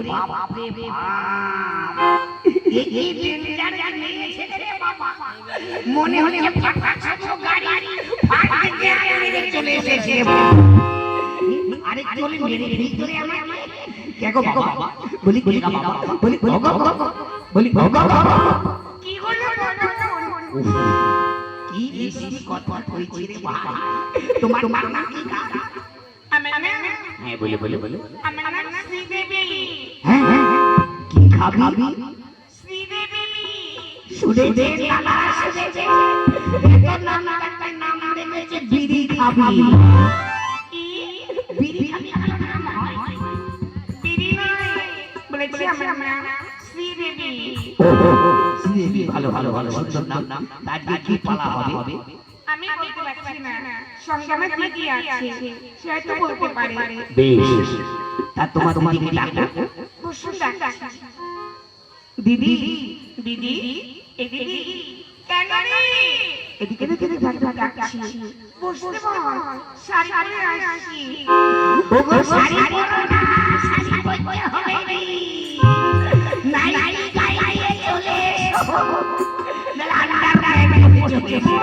বাপ রে বাপ, এই ডেঞ্জার নিয়েছে রে বাবা, মনে হচ্ছে ফাটা ছোট গাড়ি ফাটা দিয়ে চলে এসেছে। আরে চলে মেরে ভিতরে আমার কে গো বাবা, বলি বলি বাবা, বলি বলি বাবা, বলি বাবা, কি হলো বলো, কি বেশি কথা কইছি রে ভাই, তোমার নাম কি? আমার নাম, হ্যাঁ বলে বলে বলে, আমার নাম শ্রীদেবী। হ্যাঁ হ্যাঁ, কি খাবি? শ্রীদেবী। শুনেছে নানা, শুনেছে এত নাম একটা নাম রেখেছে, বিড়ি খাবি। কি বিড়ি খাবি? নাম হয় বিড়ি নয়, বলেছি আমার নাম শ্রীদেবী। ও শ্রীদেবী, ভালো ভালো ভালো, সুন্দর নাম। তার কি পালা হবে? আমি বলতে পারছি না, সংগ্রামে কি আছে সেটা তো বলতে পারে। বেশ, তা তোমার দিদিকে ডাকো, বসুন ডাক। দিদি দিদি, এই দিদি কেন রে? এদিকে এদিকে ডাকছি, বসতে বল, শাড়ি পরে আসি। ওগো শাড়ি পরো না, শাড়ি পরতে হবে রে, নাই গায়ে চলে এসো, মেলা আন্ডার গায়ে চলে এসো।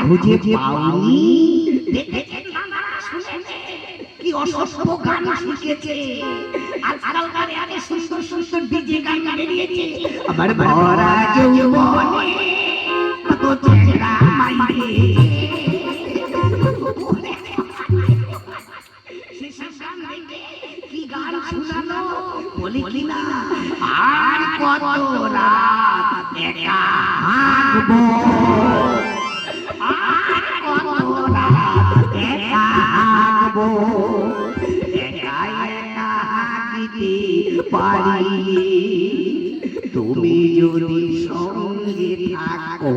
খুঁজে পাওনি, কি অসভ্য গান শিখেছে আজকালকার, এত সুন্দর সুন্দর ডিজে গান বেরিয়েছে। আমার ভরা যৌবনে কত চেহারা মাইরে, কি গান শোনালো বলি কিনা, আর কত রাত একা থাকবো, তুমি যদি সঙ্গে থাকো।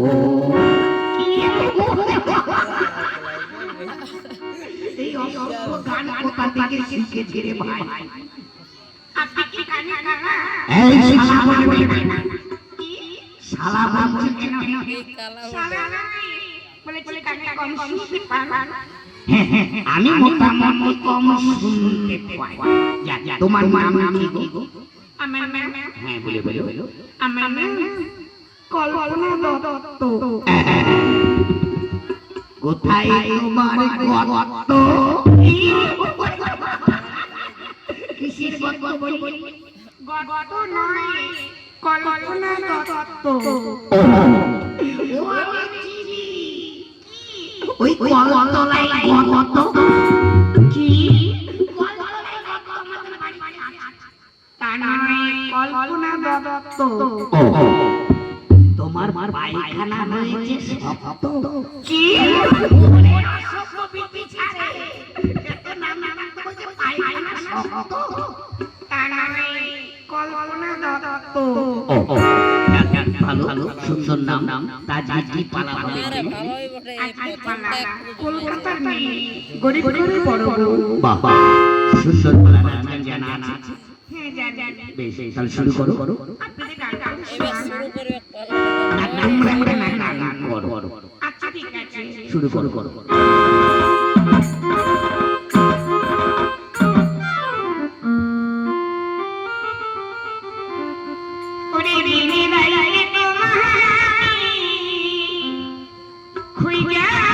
এই অসভ্য গান কোথা থেকে শিখেছে রে ভাই? আপনি কি গান গানা? এই শালা বলবে না, শালা বলছে কেন? শালা বলে গান কম শুনতে পান? আমি মোটামুটি কম শুনতে পাই। তোমার নাম কি গো? আমার নাম, হ্যাঁ বলে বলে, আমার নাম কল্পনা দত্ত। কোথায় তোমার গত্ত? কিসের গত্ত বলি? গত্ত নয়, কল্পনা দত্ত। ওই কলতলায় গত কি? কল্পনা দত্ত। তোমার পায়খানা হয়েছে শক্ত। কি কল্পনা দত্ত। ভালো ভালো সুন্দর নাম। তার কি পালা হবে? কলকাতার মেয়ে, গরিব গরিব বড় বড়। বাবা সুন্দর পালা নাম জানা আছে? হ্যাঁ জানি। বেশ তাহলে শুরু করো। আপনি গান শুরু করো। আচ্ছা ঠিক আছে শুরু করো। হয়ে যায়